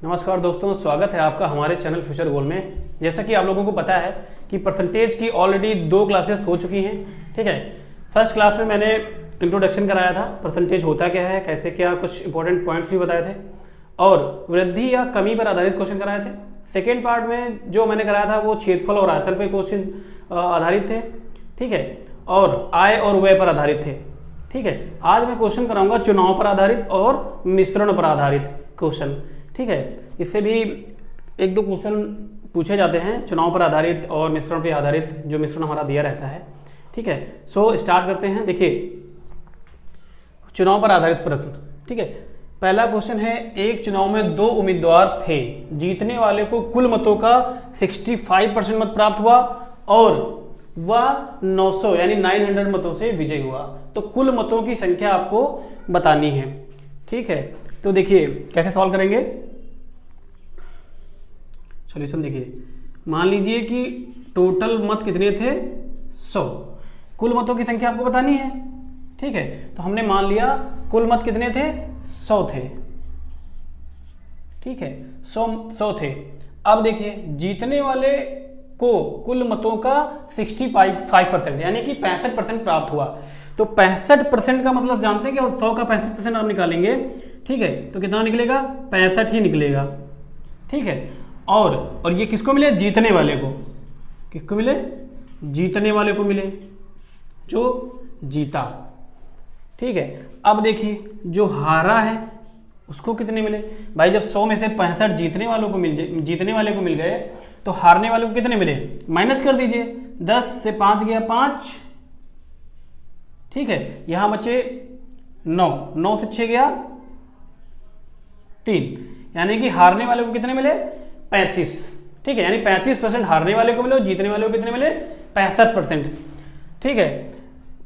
नमस्कार दोस्तों, स्वागत है आपका हमारे चैनल फ्यूचर गोल में। जैसा कि आप लोगों को पता है कि परसेंटेज की ऑलरेडी 2 क्लासेस हो चुकी हैं। ठीक है, फर्स्ट क्लास में मैंने इंट्रोडक्शन कराया था, परसेंटेज होता क्या है, कैसे क्या, कुछ इंपॉर्टेंट पॉइंट्स भी बताए थे और वृद्धि या कमी पर आधारित क्वेश्चन कराए थे। सेकेंड पार्ट में जो मैंने कराया था वो क्षेत्रफल और आयतन पर क्वेश्चन आधारित थे। ठीक है, और आय और व्यय पर आधारित थे। ठीक है, आज मैं क्वेश्चन कराऊंगा चुनाव पर आधारित और मिश्रण पर आधारित क्वेश्चन। ठीक है, इससे भी 1-2 क्वेश्चन पूछे जाते हैं चुनाव पर आधारित और मिश्रण पर आधारित, जो मिश्रण हमारा दिया रहता है। ठीक है, सो स्टार्ट करते हैं। देखिए, चुनाव पर आधारित प्रश्न। ठीक है, पहला क्वेश्चन है, एक चुनाव में 2 उम्मीदवार थे, जीतने वाले को कुल मतों का 65% मत प्राप्त हुआ और वह 900 यानी 900 मतों से विजयी हुआ। तो कुल मतों की संख्या आपको बतानी है। ठीक है, तो देखिए कैसे सॉल्व करेंगे। सॉल्यूशन देखिए, मान लीजिए कि टोटल मत कितने थे 100, कुल मतों की संख्या आपको बतानी है। ठीक है, तो हमने मान लिया कुल मत कितने थे 100 थे। ठीक है, 100 थे। अब देखिए जीतने वाले को कुल मतों का 65% यानी कि 65% प्राप्त हुआ। तो 65% का मतलब जानते हैं कि 100 का 65% आप निकालेंगे। ठीक है, तो कितना निकलेगा, 65 ही निकलेगा। ठीक है, और ये किसको मिले, जीतने वाले को। किसको मिले, जीतने वाले को मिले, जो जीता। ठीक है, अब देखिए जो हारा है उसको कितने मिले। भाई जब 100 में से 65 जीतने वाले को मिल गए तो हारने वाले को कितने मिले, माइनस कर दीजिए। 10 से 5 गया 5। ठीक है, यहां बचे 9 से 6 गया 3, यानी कि हारने वाले को कितने मिले 35। ठीक है, यानी 35% हारने वाले को मिले और जीतने वाले को कितने मिले 65%। ठीक है,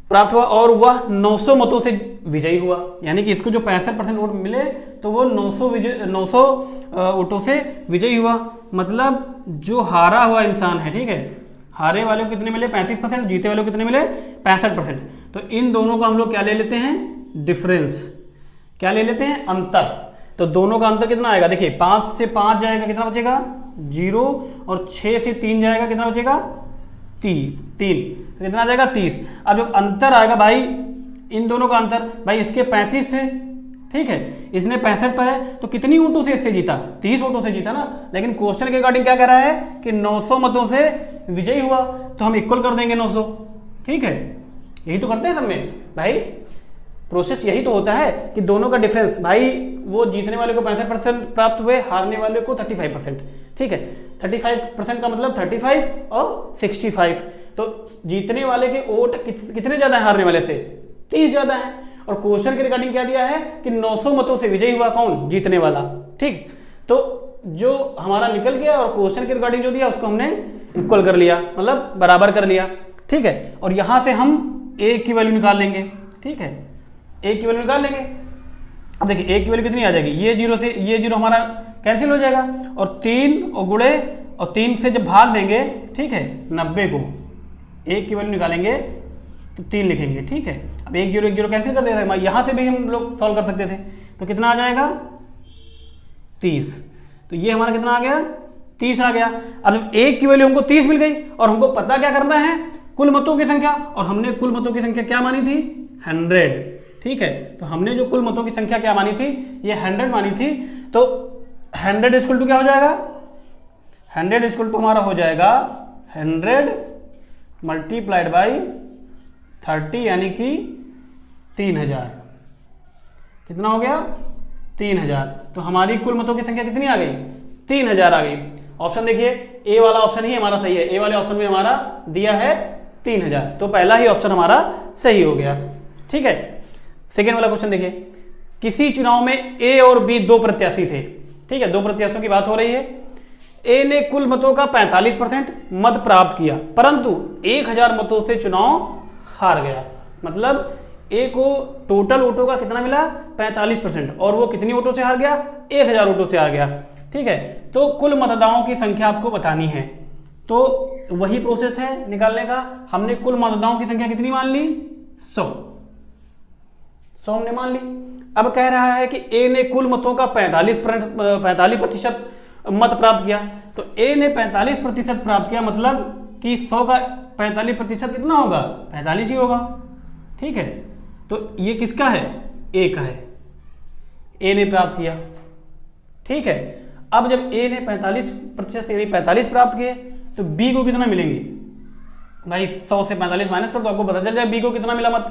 प्राप्त हुआ और वह 900 मतों से विजयी हुआ। यानी कि इसको जो 65% वोट मिले तो वो 900 वोटों से विजयी हुआ। मतलब जो हारा हुआ इंसान है, ठीक है, हारे वाले को कितने मिले 35%, जीते वाले को कितने मिले 65%। तो इन दोनों का हम लोग क्या ले लेते हैं, डिफरेंस। क्या ले लेते हैं, अंतर। तो दोनों का अंतर कितना आएगा, देखिए 5 से 5 जाएगा कितना बचेगा 0, और 6 से 3 जाएगा कितना बचेगा 3। तो कितना आ जाएगा 30। अब जब अंतर आएगा भाई, इन दोनों का अंतर, भाई इसके 35 थे, ठीक है, इसने 65 पाए, तो कितनी वोटों से इससे जीता, 30 वोटों से जीता ना। लेकिन क्वेश्चन के अकॉर्डिंग क्या कह रहा है कि 900 मतों से विजयी हुआ, तो हम इक्वल कर देंगे 900। ठीक है, यही तो करते हैं सब में भाई, प्रोसेस यही तो होता है कि दोनों का डिफरेंस। भाई वो जीतने वाले को 65% प्राप्त हुए, हारने वाले को 35%। ठीक है, 35% का मतलब 35 और 65। तो जीतने वाले के वोट कितने ज्यादा है हारने वाले से, 30 ज्यादा है। और क्वेश्चन के रिगार्डिंग क्या दिया है कि 900 मतों से विजयी हुआ, कौन, जीतने वाला। ठीक, तो जो हमारा निकल गया और क्वेश्चन के रिगार्डिंग जो दिया उसको हमने इक्वल कर लिया, मतलब बराबर कर लिया। ठीक है, और यहां से हम ए की वैल्यू निकाल लेंगे। ठीक है, ए की वैल्यू निकाल लेंगे। अब देखिए ए की वैल्यू कितनी आ जाएगी, ये 0 से ये 0 हमारा कैंसिल हो जाएगा, और 3 और गुणे और 3 से जब भाग देंगे, ठीक है, 90 को ए की वैल्यू निकालेंगे तो 3 लिखेंगे। ठीक है, अब 1 0 1 0 कैंसिल कर देगा, यहां से भी हम लोग सॉल्व कर सकते थे। तो कितना आ जाएगा 30। तो ये हमारा कितना आ गया 30 आ गया। अब ए की वैल्यू हमको 30 मिल गई और हमको पता क्या करना है, कुल मतों की संख्या, और हमने कुल मतों की संख्या क्या मानी थी 100। ठीक है, तो हमने जो कुल मतों की संख्या क्या मानी थी, ये 100 मानी थी। तो 100 इक्वल टू क्या हो जाएगा, 100 इक्वल टू हमारा हो जाएगा 100 मल्टीप्लाइड बाई 30 यानी कि 3000। कितना हो गया 3000। तो हमारी कुल मतों की संख्या कितनी आ गई 3000 आ गई। ऑप्शन देखिए, ए वाला ऑप्शन ही हमारा सही है, ए वाले ऑप्शन में हमारा दिया है 3000, तो पहला ही ऑप्शन हमारा सही हो गया। ठीक है, सेकेंड वाला क्वेश्चन देखिए, किसी चुनाव में ए और बी 2 प्रत्याशी थे। ठीक है, 2 प्रत्याशियों की बात हो रही है। ए ने कुल मतों का 45% मत प्राप्त किया, परंतु 1000 मतों से चुनाव हार गया। मतलब ए को टोटल वोटों का कितना मिला 45%, और वो कितनी वोटों से हार गया 1000 वोटों से हार गया। ठीक है, तो कुल मतदाताओं की संख्या आपको बतानी है। तो वही प्रोसेस है निकालने का। हमने कुल मतदाताओं की संख्या कितनी मान ली 100 हमने मान ली। अब कह रहा है कि ए ने कुल मतों का 45% मत प्राप्त किया। तो ए ने 45% प्राप्त किया, मतलब कि 100 का 45% कितना होगा, 45 ही होगा। ठीक है, तो ये किसका है, ए का है, ए ने प्राप्त किया। ठीक है, अब जब ए ने 45% यानी 45 प्राप्त किए तो बी को कितना मिलेंगे भाई, 100 से 45 माइनस कर दो, आपको पता चल जाए बी को कितना मिला मत।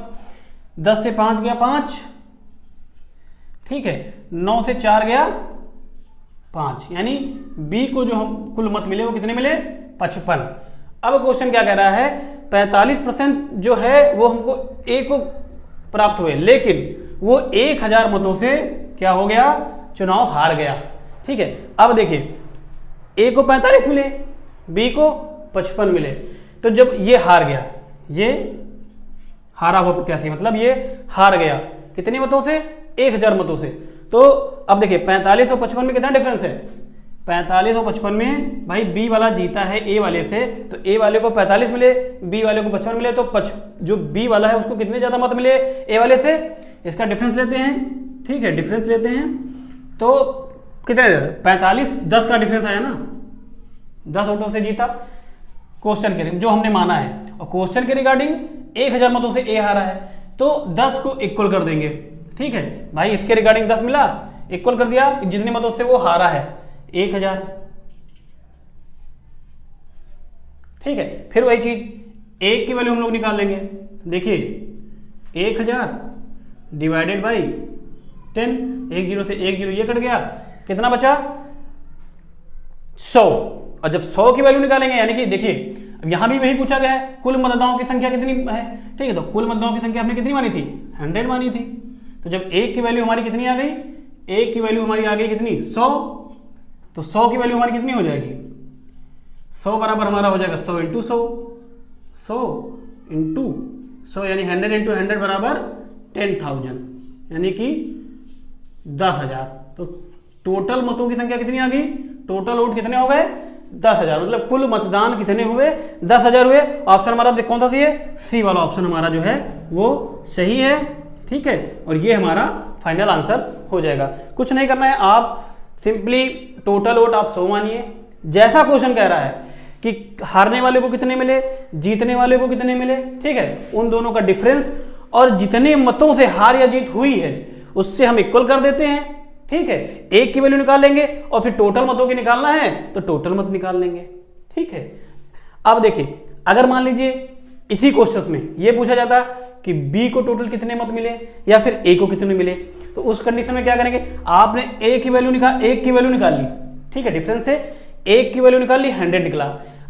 10 से 5 गया 5, ठीक है, 9 से 4 गया 5, यानी बी को जो हम कुल मत मिले वो कितने मिले, 55। अब क्वेश्चन क्या कह रहा है, 45% जो है वो हमको ए को प्राप्त हुए, लेकिन वो 1000 मतों से क्या हो गया, चुनाव हार गया। ठीक है, अब देखिए ए को 45 मिले, बी को 55 मिले, तो जब ये हार गया, ये हारा हुआ प्रत्याशी, मतलब ये हार गया कितने मतों से, 1000 मतों से। तो अब देखिए 45 और 55 में कितना डिफरेंस है, 45 और 55 में भाई बी वाला जीता है ए वाले से, तो ए वाले को 45 मिले, बी वाले को 55 मिले, तो जो बी वाला है उसको कितने ज्यादा मत मिले ए वाले से, इसका डिफरेंस लेते हैं। ठीक है, डिफरेंस लेते हैं तो कितने, 45, 10 का डिफरेंस आया ना, 10 वोटों से जीता क्वेश्चन के जो हमने माना है, और क्वेश्चन के रिगार्डिंग 1000 मतों से ए हारा है, तो 10 को इक्वल कर देंगे। ठीक है भाई, इसके रिगार्डिंग 10 मिला, इक्वल कर दिया, जितने मतों से वो हारा है 1000। ठीक है, फिर वही चीज ए की वैल्यू हम लोग निकाल लेंगे। देखिए 1000 डिवाइडेड बाई 10, 1 0 से 1 0 ये कट गया, कितना बचा 100। और जब 100 की वैल्यू निकालेंगे, यानी कि देखिए अब यहां भी वही पूछा गया है, कुल मतदाताओं की संख्या कितनी है। ठीक है, तो कुल मतदाताओं की संख्या हमने कितनी मानी थी, 100 मानी थी। तो जब एक की वैल्यू हमारी कितनी आ गई, एक की वैल्यू हमारी आ गई कितनी, 100, तो 100 की वैल्यू हमारी कितनी हो जाएगी, 100 बराबर हमारा हो जाएगा 100 इंटू 100, 100 इंटू 100 यानी 100 इंटू 100 बराबर 10,000, यानी कि 10,000। तो टोटल मतों की संख्या कितनी आ गई, टोटल वोट कितने हो गए, 10,000, मतलब कुल मतदान कितने हुए, 10,000 हुए। ऑप्शन हमारा कौन सा सही है, सी वाला ऑप्शन हमारा जो है वो सही है। ठीक है, और ये हमारा फाइनल आंसर हो जाएगा। कुछ नहीं करना है, आप सिंपली टोटल वोट आप 100 मानिए, जैसा क्वेश्चन कह रहा है कि हारने वाले को कितने मिले, जीतने वाले को कितने मिले। ठीक है, उन दोनों का डिफरेंस और जितने मतों से हार या जीत हुई है उससे हम इक्वल कर देते हैं। ठीक है, एक की वैल्यू निकाल लेंगे और फिर टोटल मतों की निकालना है तो टोटल मत निकाल लेंगे। ठीक है, अब देखिए अगर मान लीजिए इसी क्वेश्चन में ये पूछा जाता कि बी को टोटल कितने मत मिले या फिर ए को कितने मिले, तो उस कंडीशन में क्या करेंगे, आपने एक की वैल्यू निकाल ली। ठीक है, डिफरेंस से एक की वैल्यू निकाल ली, 100 निकला।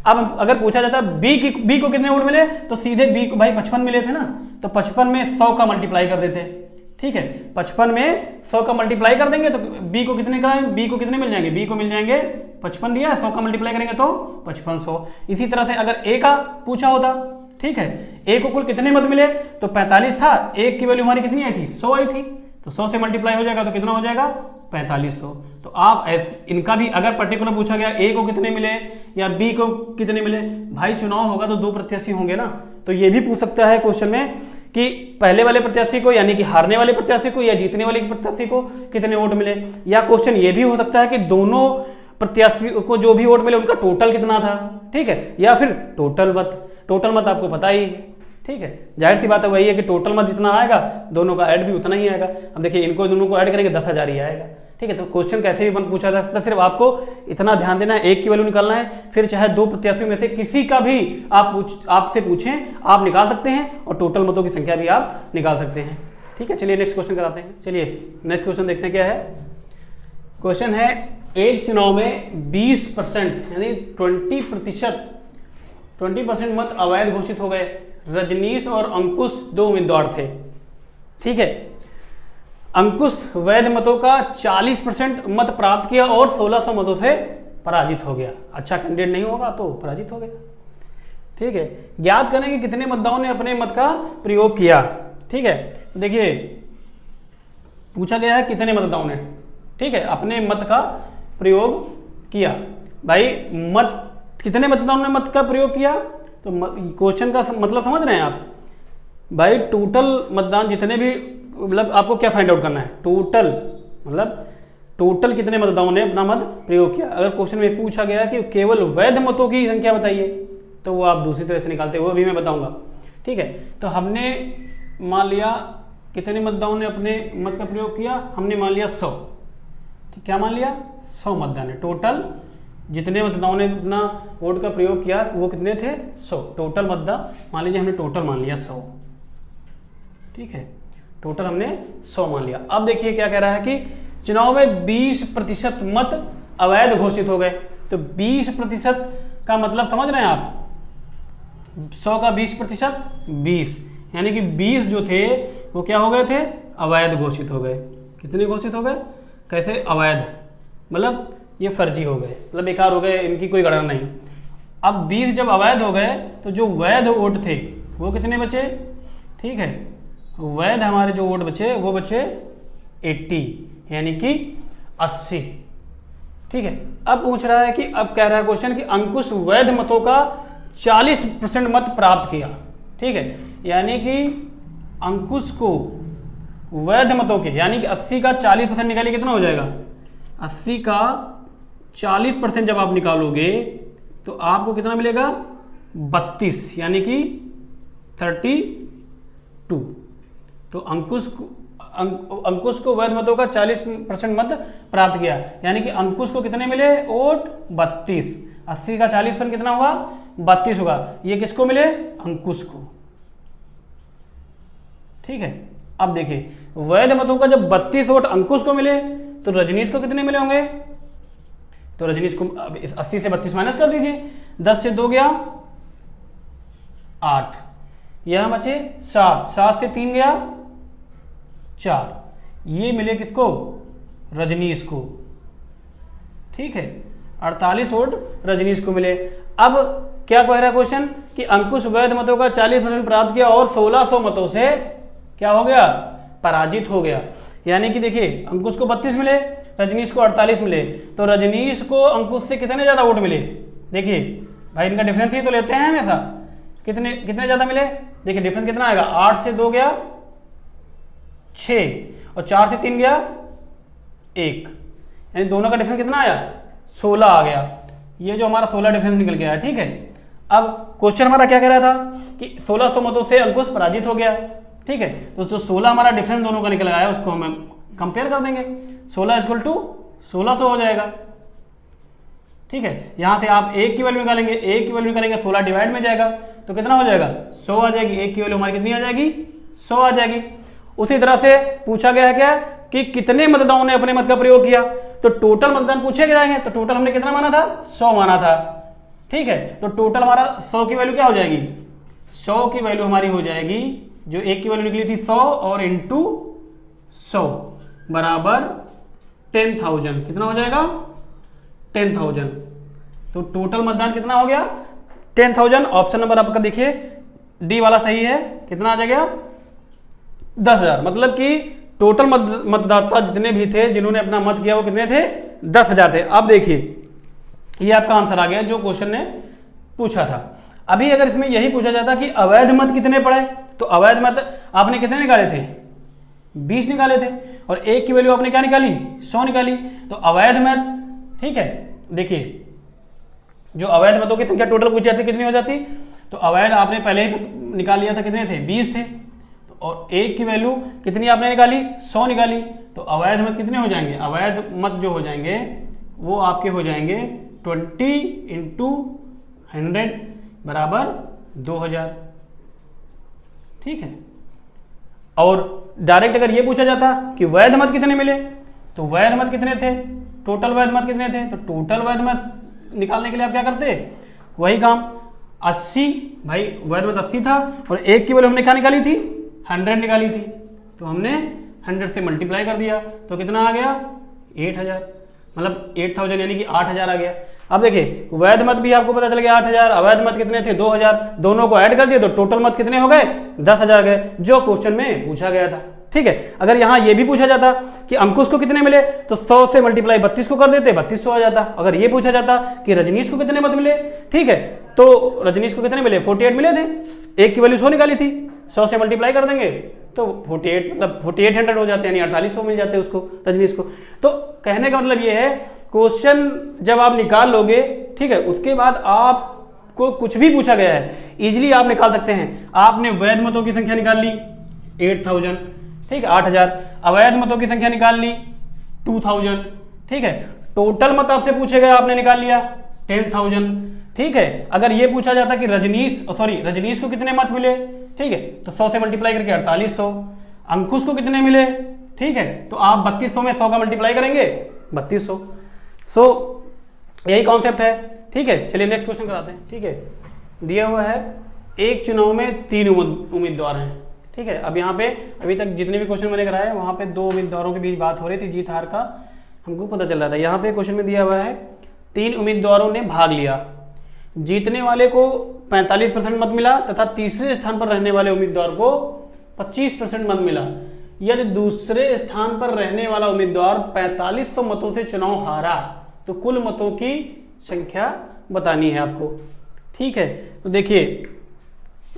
अब अगर पूछा जाता बी को कितने वोट मिले, तो सीधे बी को भाई 55 मिले थे ना, तो 55 में 100 का मल्टीप्लाई कर देते। ठीक है, 55 में 100 का मल्टीप्लाई कर देंगे तो बी को कितने का, बी को कितने मिल जाएंगे, बी को मिल जाएंगे 55 दिया, 100 का मल्टीप्लाई करेंगे तो 5500। इसी तरह से अगर ए का पूछा होता, ठीक है, ए को कुल कितने मत मिले, तो 45 था, एक की वैल्यू हमारी कितनी आई थी, 100 आई थी, तो 100 से मल्टीप्लाई हो जाएगा तो कितना हो जाएगा 4500। तो आप इनका भी अगर पर्टिकुलर पूछा गया ए को कितने मिले या बी को कितने मिले, भाई चुनाव होगा तो 2 प्रत्याशी होंगे ना, तो ये भी पूछ सकता है क्वेश्चन में कि पहले वाले प्रत्याशी को यानी कि हारने वाले प्रत्याशी को या जीतने वाले प्रत्याशी को कितने वोट मिले। या क्वेश्चन ये भी हो सकता है कि दोनों प्रत्याशी को जो भी वोट मिले उनका टोटल कितना था। ठीक है, या फिर टोटल मत आपको पता ही है। ठीक है, जाहिर सी बात है, वही है कि टोटल मत जितना आएगा दोनों का ऐड भी उतना ही आएगा। अब देखिए इनको दोनों को ऐड करेंगे 10,000 ही आएगा। ठीक है, तो क्वेश्चन कैसे भी पूछा जा सकता है, सिर्फ आपको इतना ध्यान देना है, एक की वैल्यू निकालना है, फिर चाहे 2 प्रत्याशियों में से किसी का भी आपसे पूछें आप निकाल सकते हैं, और टोटल मतों की संख्या भी आप निकाल सकते हैं। ठीक है, चलिए नेक्स्ट क्वेश्चन कराते हैं। चलिए नेक्स्ट क्वेश्चन देखते हैं क्या है। क्वेश्चन है, एक चुनाव में 20% यानी 20% मत अवैध घोषित हो गए। रजनीश और अंकुश 2 उम्मीदवार थे। ठीक है, अंकुश वैध मतों का 40% मत प्राप्त किया और 1600 मतों से पराजित हो गया। अच्छा कैंडिडेट नहीं होगा तो पराजित हो गया। ठीक है, ज्ञात करें कि कितने मतदाताओं ने अपने मत का प्रयोग किया। ठीक है, तो देखिए पूछा गया है कितने मतदाताओं ने, ठीक है, अपने मत का प्रयोग किया। भाई मत कितने मतदाताओं ने मत का प्रयोग किया, तो क्वेश्चन का मतलब समझ रहे हैं आप। भाई टोटल मतदान जितने भी मतलब आपको क्या फाइंड आउट करना है, टोटल, मतलब टोटल कितने मतदाताओं ने अपना मत प्रयोग किया। अगर क्वेश्चन में पूछा गया कि केवल वैध मतों की संख्या बताइए, तो वो आप दूसरी तरह से निकालते, वो अभी मैं बताऊंगा। ठीक है, तो हमने मान लिया कितने मतदाताओं ने अपने मत का प्रयोग किया, हमने मान लिया 100। क्या मान लिया, 100 मतदान है। टोटल जितने मतदाताओं ने अपना वोट का प्रयोग किया वो कितने थे, 100। टोटल मतदान मान लीजिए हमने टोटल मान लिया 100। ठीक है, टोटल हमने 100 मान लिया। अब देखिए क्या कह रहा है कि चुनाव में 20% मत अवैध घोषित हो गए। तो 20% का मतलब समझ रहे हैं आप, 100 का 20%, 20, यानी कि 20 जो थे वो क्या हो गए थे, अवैध घोषित हो गए। कितने घोषित हो गए, कैसे, अवैध, मतलब ये फर्जी हो गए, मतलब बेकार हो गए, इनकी कोई गणना नहीं। अब 20 जब अवैध हो गए तो जो वैध वोट थे वो कितने बचे, ठीक है, वैध हमारे जो वोट बचे वो बचे 80, यानी कि 80। ठीक है, अब पूछ रहा है कि, अब कह रहा है क्वेश्चन कि अंकुश वैध मतों का 40% मत प्राप्त किया। ठीक है, यानी कि अंकुश को वैध मतों के, यानी कि 80 का 40% निकालिए, कितना हो जाएगा, 80 का 40% जब आप निकालोगे तो आपको कितना मिलेगा, 32, यानी कि 32। तो अंकुश को वैध मतों का 40% मत प्राप्त किया, यानी कि अंकुश को कितने मिले वोट, 32। 80 का 40% कितना होगा, 32 होगा। ये किसको मिले, अंकुश को। ठीक है, अब देखिए वैध मतों का जब 32 वोट अंकुश को मिले तो रजनीश को कितने मिले होंगे, तो रजनीश को 80 से 32 माइनस कर दीजिए, 10 से 2 गया 8, यहां बचे 7, 7 से 3 गया 4, ये मिले किसको, रजनीश को। ठीक है, 48 वोट रजनीश को मिले। अब क्या कह रहा है क्वेश्चन कि अंकुश वैध मतों का 40% प्राप्त किया और 1600 मतों से क्या हो गया, पराजित हो गया। यानी कि देखिए अंकुश को 32 मिले, रजनीश को 48 मिले, तो रजनीश को अंकुश से कितने ज्यादा वोट मिले। देखिए भाई इनका डिफरेंस ही तो लेते हैं हमेशा, कितने कितने ज्यादा मिले, देखिए डिफरेंस कितना आएगा, 8 से 2 गया 6 और 4 से 3 गया 1, यानी दोनों का डिफरेंस कितना आया, 16 आ गया। ये जो हमारा 16 डिफरेंस निकल गया है। ठीक है, अब क्वेश्चन हमारा क्या कह रहा था कि 1600 मतों से अंकुश पराजित हो गया। ठीक है, तो जो 16 हमारा डिफरेंस दोनों का निकल आया उसको हम कंपेयर कर देंगे, 16 इक्वल टू 1600 हो जाएगा। ठीक है, यहां से आप 1 की वैल्यू निकालेंगे, 1 की वैल्यू निकालेंगे 16 डिवाइड में जाएगा तो कितना हो जाएगा, 100 आ जाएगी। 1 की वैल्यू हमारी कितनी आ जाएगी, 100 आ जाएगी। उसी तरह से पूछा गया है क्या कि कितने मतदाताओं ने अपने मत का प्रयोग किया, तो टोटल मतदान पूछे जाएंगे, तो टोटल हमने कितना माना था, 100 माना था। ठीक है, तो टोटल हमारा 100 की वैल्यू क्या हो जाएगी, 100 की वैल्यू हमारी हो जाएगी, जो 1 की वैल्यू निकली थी 100 और इंटू 100 बराबर 10,000, कितना हो जाएगा 10,000। तो टोटल मतदान कितना हो गया 10,000। ऑप्शन नंबर आपका देखिए डी वाला सही है, कितना आ जाएगा 10,000। मतलब कि टोटल मतदाता जितने भी थे जिन्होंने अपना मत किया वो कितने थे, 10,000 थे। अब देखिए ये आपका आंसर आ गया जो क्वेश्चन ने पूछा था। अभी अगर इसमें यही पूछा जाता कि अवैध मत कितने पड़े, तो अवैध मत आपने कितने निकाले थे, 20 निकाले थे, और 1 की वैल्यू आपने क्या निकाली, 100 निकाली। तो अवैध मत, ठीक है, देखिए जो अवैध मतों की संख्या टोटल पूछी जाती कितनी हो जाती, तो अवैध आपने पहले ही निकाल लिया था, कितने थे 20 थे, और 1 की वैल्यू कितनी आपने निकाली, 100 निकाली। तो अवैध मत कितने हो जाएंगे, अवैध मत जो हो जाएंगे वो आपके हो जाएंगे 20 इंटू 100 बराबर 2000। ठीक है, और डायरेक्ट अगर ये पूछा जाता कि वैध मत कितने मिले, तो वैध मत कितने थे, टोटल वैध मत कितने थे, तो टोटल वैध मत निकालने के लिए आप क्या करते, वही काम 80, भाई वैध मत 80 था, और 1 की वैल्यू हमने क्या निकाली थी, 100 निकाली थी, तो हमने 100 से मल्टीप्लाई कर दिया, तो कितना आ गया 8000, मतलब 8000 यानी कि 8000 आ गया। अब देखिए वैध मत भी आपको पता चल गया 8000, अवैध मत कितने थे 2000, दोनों को ऐड कर दिए तो टोटल मत कितने हो गए 10,000 गए, जो क्वेश्चन में पूछा गया था। ठीक है, अगर यहां ये भी पूछा जाता कि अंकुश को कितने मिले, तो 100 से मल्टीप्लाई 32 को कर देते, 3200 आ जाता। अगर ये पूछा जाता कि रजनीश को कितने मत मिले, ठीक है, तो रजनीश को कितने मिले 48 मिले थे, 1 की वैल्यू 100 निकाली थी, 100 से मल्टीप्लाई कर देंगे तो 48 मतलब 4800 हो जाते हैं, यानी 4800 मिल जाते हैं उसको, रजनीश को। तो कहने का मतलब ये है, क्वेश्चन जब आप निकाल लोगे, ठीक है, उसके बाद आपको कुछ भी पूछा गया है इजीली आप निकाल सकते हैं। आपने वैध मतों की संख्या निकाल ली 8000, ठीक है, 8000। अवैध मतों की संख्या निकाल ली 2000, ठीक है। टोटल मत आपसे पूछे गए, आपने निकाल लिया 10000, ठीक है। अगर ये पूछा जाता कि रजनीश को कितने मत मिले, ठीक है, तो 100 से मल्टीप्लाई करके 4800। अंकुश को कितने मिले, ठीक है, तो आप 3200 में 100 का मल्टीप्लाई करेंगे 3200। सो यही कॉन्सेप्ट है, ठीक है। चलिए नेक्स्ट क्वेश्चन कराते हैं, ठीक है। दिया हुआ है एक चुनाव में 3 उम्मीदवार हैं, ठीक है। अब यहाँ पे अभी तक जितने भी क्वेश्चन मैंने कराए वहाँ पे 2 उम्मीदवारों के बीच बात हो रही थी, जीत हार का हमको पता चल रहा था। यहाँ पे क्वेश्चन में दिया हुआ है 3 उम्मीदवारों ने भाग लिया, जीतने वाले को 45% मत मिला तथा तीसरे स्थान पर रहने वाले उम्मीदवार को 25% मत मिला। यदि दूसरे स्थान पर रहने वाला उम्मीदवार 4500 मतों से चुनाव हारा तो कुल मतों की संख्या बतानी है आपको, ठीक है। तो देखिए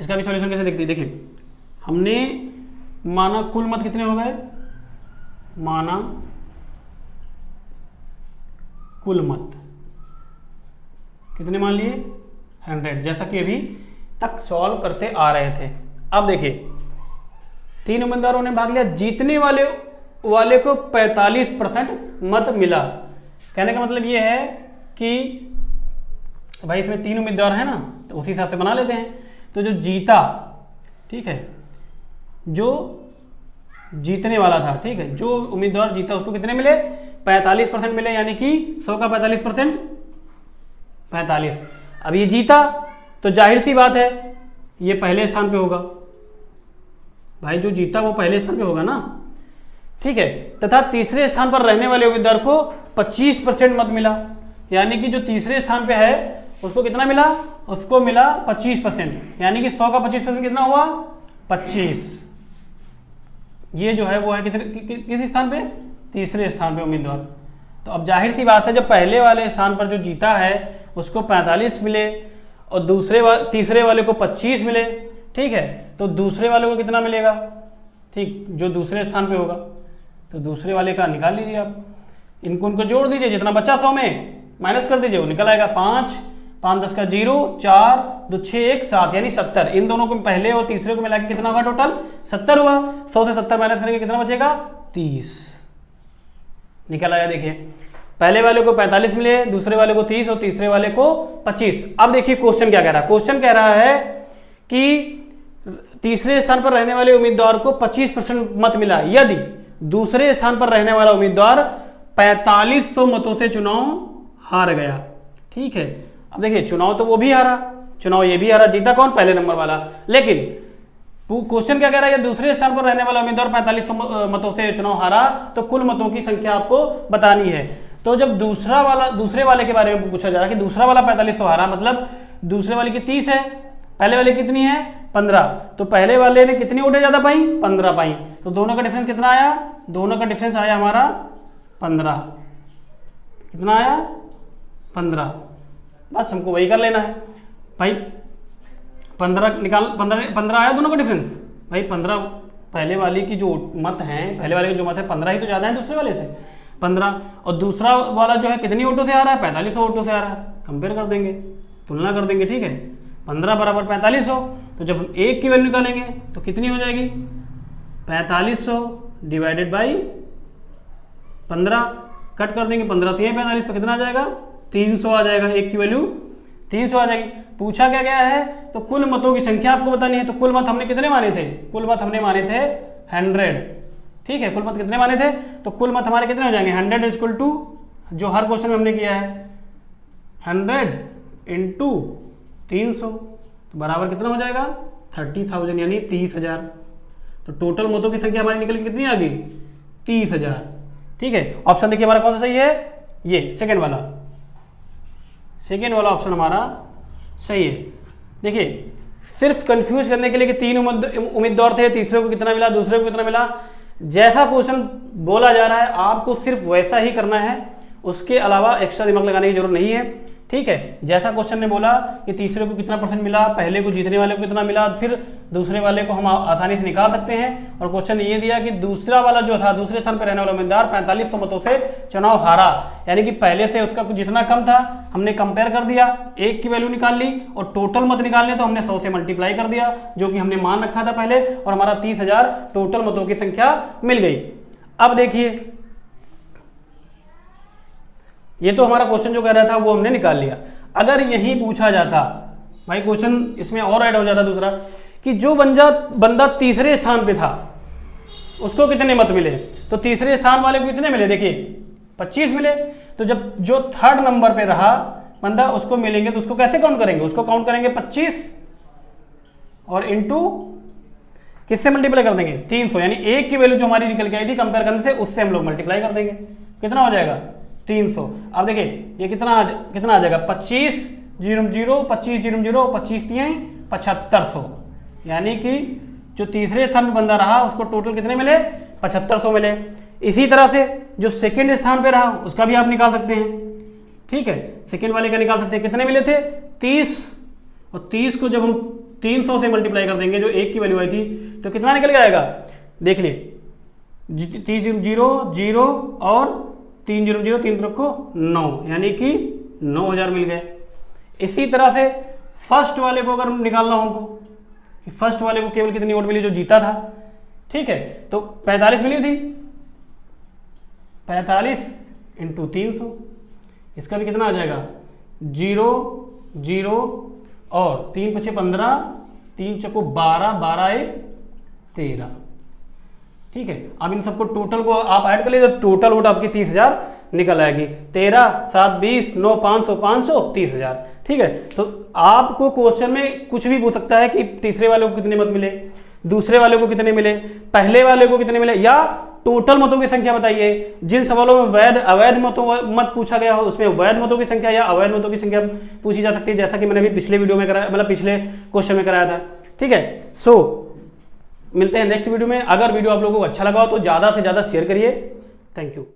इसका भी सॉल्यूशन कैसे देखते हैं। देखिए हमने माना कुल मत कितने हो गए, माना कुल मत कितने मान लिए 100, जैसा कि अभी तक सॉल्व करते आ रहे थे। अब देखिए 3 उम्मीदवारों ने भाग लिया, जीतने वाले को 45% मत मिला। कहने का मतलब ये है कि भाई इसमें 3 उम्मीदवार है ना, तो उसी हिसाब से बना लेते हैं। तो जो जीता, ठीक है, जो जीतने वाला था, ठीक है, जो उम्मीदवार जीता उसको कितने मिले 45% मिले, यानी कि 100 का 45% 45। अब ये जीता तो जाहिर सी बात है ये पहले स्थान पे होगा, भाई जो जीता वो पहले स्थान पे होगा ना, ठीक है। तथा तीसरे स्थान पर रहने वाले उम्मीदवार को 25% मत मिला, यानी कि जो तीसरे स्थान पे है उसको कितना मिला, उसको मिला 25%, यानी कि 100 का 25% कितना हुआ 25। ये जो है वो है किस स्थान पे, तीसरे स्थान पे उम्मीदवार। तो अब जाहिर सी बात है जब पहले वाले स्थान पर जो जीता है उसको 45 मिले और तीसरे वाले को 25 मिले, ठीक है, तो दूसरे वाले को कितना मिलेगा, ठीक, जो दूसरे स्थान पे होगा। तो दूसरे वाले का निकाल लीजिए आप, उनको जोड़ दीजिए, जितना बचा 100 में माइनस कर दीजिए, वो निकल आएगा 5 5 10 का 0, 4 2 6 1 7, यानी 70। इन दोनों को पहले और तीसरे को मिला के कितना होगा, टोटल 70 हुआ। 100 से 70 माइनस करेंगे कितना बचेगा 30, निकल आया। देखिए पहले वाले को 45 मिले, दूसरे वाले को 30 और तीसरे वाले को 25। अब देखिए क्वेश्चन क्या कह रहा है, क्वेश्चन कह रहा है कि तीसरे स्थान पर रहने वाले उम्मीदवार को 25% मत मिला यदि दूसरे स्थान पर रहने वाला उम्मीदवार 4500 मतों से चुनाव हार गया, ठीक है। अब देखिए चुनाव तो वो भी हारा, चुनाव ये भी हारा, जीता कौन, पहले नंबर वाला। लेकिन क्वेश्चन क्या कह रहा है, दूसरे स्थान पर रहने वाला उम्मीदवार 4500 मतों से चुनाव हारा तो कुल मतों की संख्या आपको बतानी है। तो जब दूसरे वाले के बारे में पूछा जा रहा है कि दूसरा वाला 4500 हारा, मतलब दूसरे वाले की 30 है, पहले वाले की कितनी है 15, तो पहले वाले ने कितनी वोटें ज्यादा पाई 15 पाई, तो दोनों का डिफरेंस कितना आया, दोनों का डिफरेंस आया हमारा 15, कितना आया 15। बस हमको वही कर लेना है भाई, 15 निकाल, 15 आया दोनों का डिफरेंस भाई। 15 पहले वाले की जो मत है, पहले वाले की जो मत है 15 ही तो ज्यादा है दूसरे वाले से 15, और दूसरा वाला जो है कितनी वोटों से आ रहा है 4500 वोटों से आ रहा है। कंपेयर कर देंगे, तुलना कर देंगे, ठीक है। 15 बराबर 4500, तो जब हम 1 की वैल्यू निकालेंगे तो कितनी हो जाएगी 4500 डिवाइडेड बाई 15, कट कर देंगे 15 3 45, तो कितना आ जाएगा 300 आ जाएगा, 1 की वैल्यू 300 आ जाएगी। पूछा क्या गया है, तो कुल मतों की संख्या आपको बतानी है। तो कुल मत हमने कितने माने थे, कुल मत हमने माने थे 100, ठीक है। कुल मत कितने माने थे, तो कुल मत हमारे कितने हो जाएंगे 100 इज इक्वल टू, जो हर क्वेश्चन में हमने किया है 100 इंटू 300, तो बराबर कितना हो जाएगा 30,000, यानी 30,000। तो टोटल मतों की संख्या हमारी निकल के कितनी आ गई 30,000, ठीक है। ऑप्शन देखिए हमारा कौन सा सही है, ये सेकेंड वाला ऑप्शन हमारा सही है। देखिए सिर्फ कंफ्यूज करने के लिए कि 3 उम्मीदवार थे, तीसरे को कितना मिला, दूसरे को कितना मिला, जैसा क्वेश्चन बोला जा रहा है आपको सिर्फ वैसा ही करना है, उसके अलावा एक्स्ट्रा दिमाग लगाने की जरूरत नहीं है। ठीक है, जैसा क्वेश्चन ने बोला कि तीसरे को कितना परसेंट मिला, पहले को जीतने वाले को कितना मिला, फिर दूसरे वाले को हम आसानी से निकाल सकते हैं। और क्वेश्चन ये दिया कि दूसरा वाला जो था, दूसरे स्थान पर रहने वाला उम्मीदवार 4500 मतों से चुनाव हारा, यानी कि पहले से उसका कुछ जितना कम था हमने कंपेयर कर दिया, एक की वैल्यू निकाल ली और टोटल मत निकालने तो हमने 100 से मल्टीप्लाई कर दिया, जो कि हमने मान रखा था पहले, और हमारा 30,000 टोटल मतों की संख्या मिल गई। अब देखिए, ये तो हमारा क्वेश्चन जो कह रहा था वो हमने निकाल लिया। अगर यही पूछा जाता भाई, क्वेश्चन इसमें और ऐड हो जाता दूसरा, कि जो बंदा तीसरे स्थान पे था उसको कितने मत मिले, तो तीसरे स्थान वाले को कितने मिले, देखिए 25 मिले। तो जब जो थर्ड नंबर पे रहा बंदा उसको मिलेंगे तो उसको कैसे काउंट करेंगे, उसको काउंट करेंगे 25 और इंटू किससे मल्टीप्लाई कर देंगे, 300, यानी एक की वैल्यू जो हमारी निकल के आई थी कंपेयर करने से, उससे हम लोग मल्टीप्लाई कर देंगे, कितना हो जाएगा 300। अब देखिए ये कितना आ जाएगा 25 0 0 25 0 0 25 7500, यानी कि जो तीसरे स्थान पर बंदा रहा उसको टोटल कितने मिले 7500 मिले। इसी तरह से जो सेकंड स्थान पे रहा उसका भी आप निकाल सकते हैं, ठीक है, सेकंड वाले का निकाल सकते हैं, कितने मिले थे 30, और 30 को जब हम 300 से मल्टीप्लाई कर देंगे, जो एक की वैल्यू आई थी, तो कितना निकल के आएगा, देख लिए 30 0 0 और 3 0 0 3 रखो 9, यानी कि 9000 मिल गए। इसी तरह से फर्स्ट वाले को अगर निकालना हो हमको, फर्स्ट वाले को केवल कितनी वोट मिली, जो जीता था, ठीक है, तो 45 मिली थी, 45 इंटू 300, इसका भी कितना आ जाएगा 0 0 और 3 × 5 = 15, 3 × 12, 12 × 1 13, ठीक है। अब इन सबको टोटल को आप ऐड कर लीजिए, टोटल वोट आपकी 30,000 निकल आएगी, 13 7 20 9 500 500 30,000, ठीक है। तो आपको क्वेश्चन में कुछ भी पूछ सकता है कि तीसरे वाले को कितने मत मिले, दूसरे वाले को कितने मिले, पहले वाले को कितने मिले, या टोटल मतों की संख्या बताइए। जिन सवालों में वैध अवैध मत पूछा गया हो उसमें वैध मतों की संख्या या अवैध मतों की संख्या पूछी जा सकती है, जैसा कि मैंने अभी पिछले वीडियो में कराया, मतलब पिछले क्वेश्चन में कराया था, ठीक है। सो मिलते हैं नेक्स्ट वीडियो में। अगर वीडियो आप लोगों को अच्छा लगा हो तो ज़्यादा से ज़्यादा शेयर करिए। Thank you.